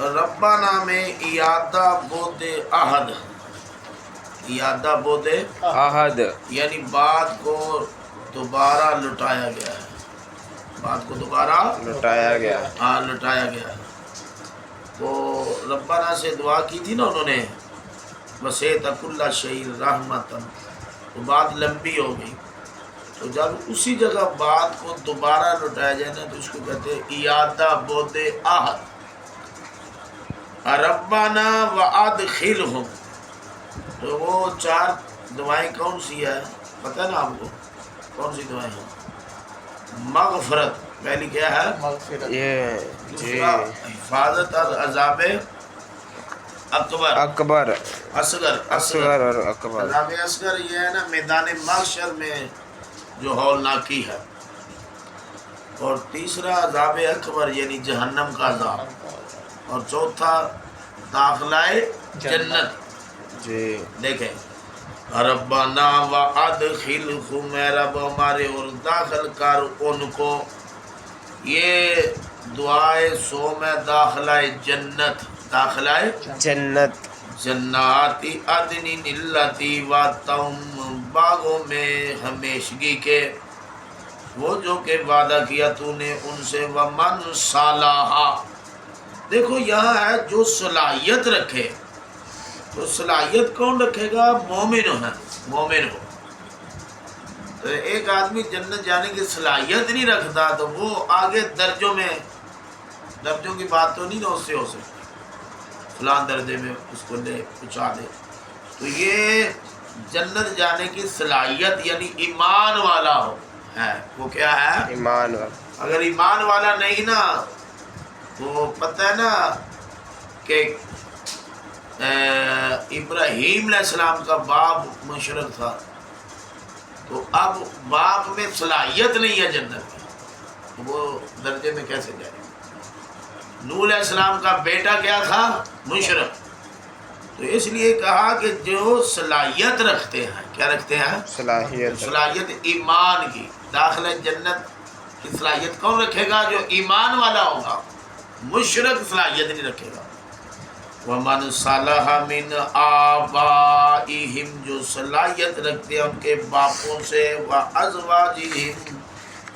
ربانہ میں ایادہ بود عہد، ایادہ بود عہد یعنی بات کو دوبارہ لٹایا گیا ہے، بات کو دوبارہ لٹایا گیا۔ ہاں لٹایا گیا ہے۔ تو ربانہ سے دعا کی تھی نا انہوں نے، وسعت کل شیء رحمتاً، تو بات لمبی ہو گئی، تو جب اسی جگہ بات کو دوبارہ لٹایا جائے نا تو اس کو کہتے ہیں ایادہ بود عہد۔ ربنا وادخلہم، تو وہ چار دعائیں کون سی ہے پتہ نا آپ کو؟ کون سی دعائیں ہیں؟ مغفرت پہلی کیا ہے؟ یہ جی دوسرا حفاظت از عذاب اکبر اکبر، اصغر اصغر اور اکبر۔ عذاب اصغر یہ ہے نا میدان محشر میں جو ہولناکی ہے، اور تیسرا عذاب اکبر یعنی جہنم کا عذاب، اور چوتھا داخلہ جنت۔ جی دیکھیں ربنا وادخلہم، اے رب ہمارے اور داخل کر ان کو، یہ دعائے سوم داخلہ جنت، داخلہ جنت، جنات عدن التی وعدتہم، باغوں میں ہمیشگی کے، وہ جو کہ وعدہ کیا تو نے ان سے، ومن صالح، دیکھو یہاں ہے جو صلاحیت رکھے، تو صلاحیت کون رکھے گا؟ مومن ہے، مومن ہو۔ تو ایک آدمی جنت جانے کی صلاحیت نہیں رکھتا تو وہ آگے درجوں میں، درجوں کی بات تو نہیں نا اس سے ہو سکتی، فلاں درجے میں اس کو لے پہنچا دے، تو یہ جنت جانے کی صلاحیت یعنی ایمان والا ہو ہے، وہ کیا ہے؟ ایمان والا۔ اگر ایمان والا نہیں نا تو پتہ ہے نا کہ ابراہیم علیہ السلام کا باپ مشرک تھا، تو اب باپ میں صلاحیت نہیں ہے جنت کی، تو وہ درجے میں کیسے جائے؟ نوح علیہ السلام کا بیٹا کیا تھا؟ مشرک، تو اس لیے کہا کہ جو صلاحیت رکھتے ہیں، کیا رکھتے ہیں؟ صلاحیت، صلاحیت ایمان کی، داخلہ جنت کی صلاحیت کون رکھے گا؟ جو ایمان والا ہوگا، مشرک صلاحیت نہیں رکھے گا۔ وَمَنْ صَلَحَ مِنْ آبَائِهِمْ، جو صلاحیت رکھتے ہیں ان کے باپوں سے، وَأَزْوَاجِهِمْ،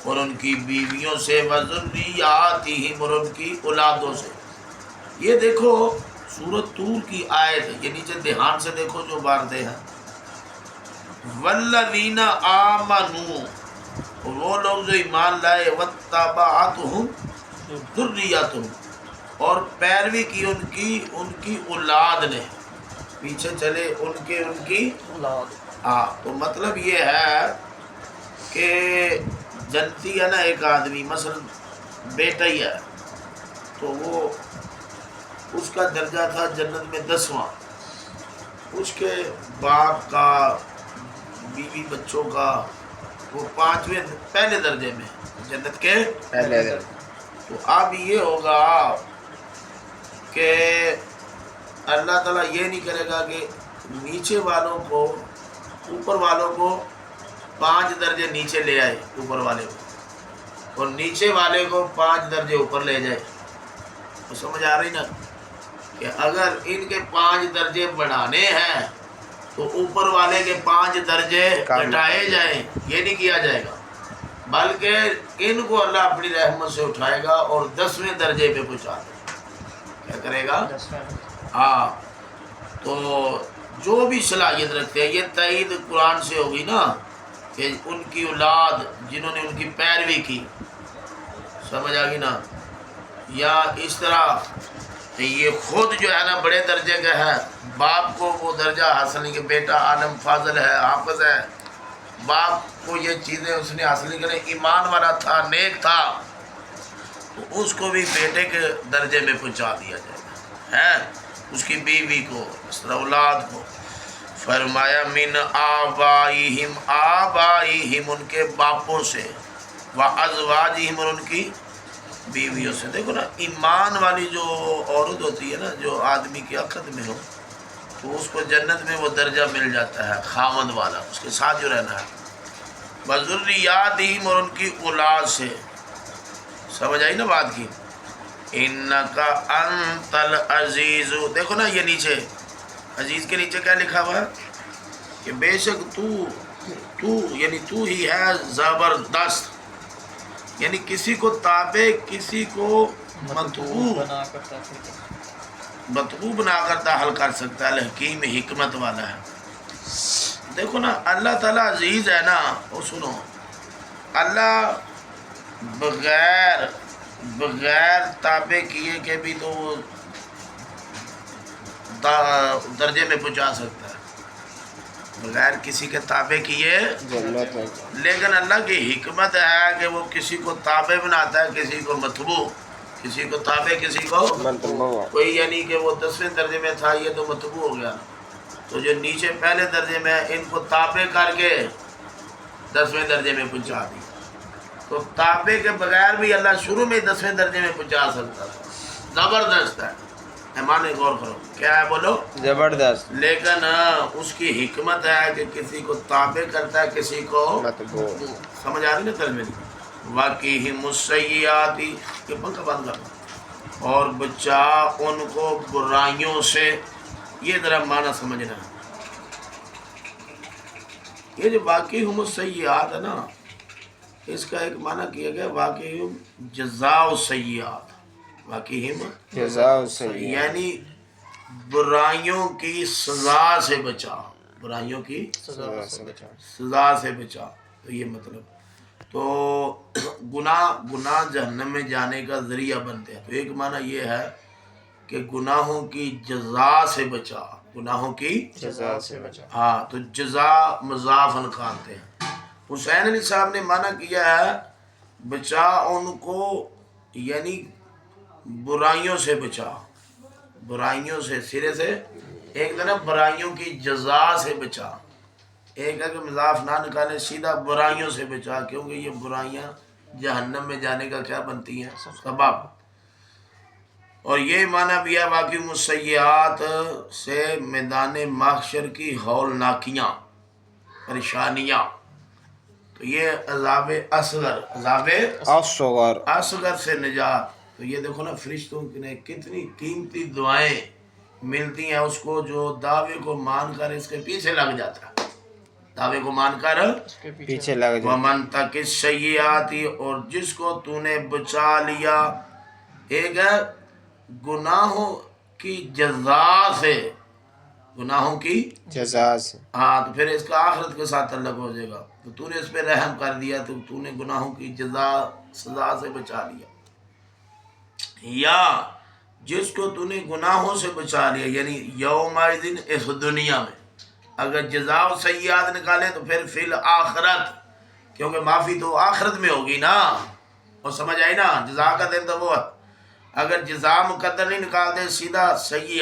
اور ان کی بیویوں سے، وَذُرِّيَّاتِهِمْ، اور ان کی اولادوں سے۔ یہ دیکھو سورۃ طور کی آیت ہے، یہ نیچے دھیان سے دیکھو جو بارتے ہیں، وَالَّذِينَ آمَنُوا، وہ لوگ جو ایمان لائے، وَاتَّبَعَتْهُمْ ذُرِّيَّتُهُمْ، اور پیروی کی ان کی اولاد نے، پیچھے چلے ان کی اولاد۔ تو مطلب یہ ہے کہ جنتی ہے نا ایک آدمی، مثلا بیٹا ہی ہے تو وہ اس کا درجہ تھا جنت میں 10واں، اس کے باپ کا، بیوی بچوں کا، وہ 5ویں پہلے درجے میں جنت کے پہلے درجے۔ تو اب یہ ہوگا کہ اللہ تعالیٰ یہ نہیں کرے گا کہ نیچے والوں کو، اوپر والوں کو 5 درجے نیچے لے آئے اوپر والے کو، اور نیچے والے کو 5 درجے اوپر لے جائے، تو سمجھ آ رہی نا کہ اگر ان کے 5 درجے بڑھانے ہیں تو اوپر والے کے 5 درجے گھٹائے جائیں، یہ نہیں کیا جائے گا، بلکہ ان کو اللہ اپنی رحمت سے اٹھائے گا اور 10ویں درجے پہ پہنچا دے گا۔ کیا کرے گا؟ ہاں، تو جو بھی صلاحیت رکھتے ہیں، یہ تائید قرآن سے ہوگی نا کہ ان کی اولاد جنہوں نے ان کی پیروی کی، سمجھ آ گئی نا، یا اس طرح یہ خود جو ہے نا بڑے درجے کا ہے، باپ کو وہ درجہ حاصل نہیں کہ بیٹا عالم فاضل ہے، حافظ ہے، باپ کو یہ چیزیں اس نے حاصل نہیں کریں، ایمان والا تھا، نیک تھا، تو اس کو بھی بیٹے کے درجے میں پہنچا دیا جائے گا، ہے اس کی بیوی کو، اس طرح اولاد کو۔ فرمایا من آبائہم، آبائہم ان کے باپوں سے، وازواجہم اور ان کی بیویوں سے۔ دیکھو نا ایمان والی جو عورت ہوتی ہے نا، جو آدمی کی عقد میں ہو تو اس کو جنت میں وہ درجہ مل جاتا ہے، خامد والا، اس کے ساتھ جو رہنا ہے، وذریاتہم اور ان کی اولاد سے۔ سمجھ آئی نا بات کی؟ انکا انت العزیز، دیکھو نا یہ نیچے عزیز کے نیچے کیا لکھا ہوا ہے کہ بے شک تو یعنی تو ہی ہے زبردست، یعنی کسی کو تابع کسی کو مطبوع بنا کرتا حل کر سکتا ہے، الحکیم حکمت والا ہے۔ دیکھو نا اللہ تعالیٰ عزیز ہے نا، وہ سنو اللہ بغیر تابع کیے کے بھی تو وہ درجے میں پہنچا سکتا ہے، بغیر کسی کے تابع کیے، جنت میں لیکن اللہ کی حکمت ہے کہ وہ کسی کو تابع بناتا ہے، کسی کو متبوع، کسی کو تابع کسی کو مطبوع۔ کوئی، یعنی کہ وہ 10ویں درجے میں تھا یہ تو متبوع ہو گیا، تو جو نیچے پہلے درجے میں ان کو تابع کر کے 10ویں درجے میں پہنچا دی، تو تابع کے بغیر بھی اللہ شروع میں 10ویں درجے میں پہنچا سکتا تھا، زبردست ہے، مانے غور کرو کیا ہے بولو، زبردست لیکن اس کی حکمت ہے کہ کسی کو تابع کرتا ہے کسی کو مطبوع۔ سمجھ آ رہی نا ترجمے کی، واقعی السیئات، یہ پنکھا بند کرنا، اور بچا ان کو برائیوں سے، یہ ذرا معنی سمجھنا ہے، یہ جو واقعی السیئات ہے نا، اس کا ایک معنی کیا گیا واقعی جزاء السیئات، واقعی جزاء السیئات یعنی برائیوں کی سزا سے بچا، برائیوں کی سزا سے بچا۔ سزا سے بچا، تو یہ مطلب، تو گناہ جہنم میں جانے کا ذریعہ بنتے ہیں، تو ایک معنی یہ ہے کہ گناہوں کی جزا سے بچا، گناہوں کی جزا سے بچا۔ ہاں، تو جزا مضاف نکالتے ہیں۔ حسین علی صاحب نے معنی کیا ہے بچا ان کو، یعنی برائیوں سے بچا، برائیوں سے سرے سے، ایک طرف برائیوں کی جزا سے بچا، ایک ہے کہ مضاف نہ نکالے سیدھا برائیوں سے بچا، کیونکہ یہ برائیاں جہنم میں جانے کا کیا بنتی ہیں، سبب۔ اور یہ معنی بھی ہے واقعی السیئات سے میدان محشر کی ہولناکیاں، پریشانیاں، تو یہ عذاب اصغر، عذاب اصغر اصغر سے نجات، تو یہ دیکھو نا فرشتوں نے کتنی قیمتی دعائیں ملتی ہیں اس کو جو دعوے کو مان کر اس کے پیچھے لگ جاتا ہے، دعوے کو مان کر پیچھے لگ جائے۔ ومن تک السیئات، اور جس کو تو نے بچا لیا، ایک ہے گناہوں کی جزا سے، گناہوں کی جزا سے ہاں، تو پھر اس کا آخرت کے ساتھ تعلق ہو جائے گا، تو تو نے اس پہ رحم کر دیا، تو نے گناہوں کی جزا سزا سے بچا لیا، یا جس کو تو نے گناہوں سے بچا لیا، یعنی یوم دن اس دنیا میں، اگر جزا و سیئات نکالیں تو پھر فی الآخرت، کیونکہ معافی تو آخرت میں ہوگی نا، اور سمجھ آئی نا، جزا کا دن تو وہ ہے، اگر جزا مقدر نہیں نکالتے سیدھا سیئات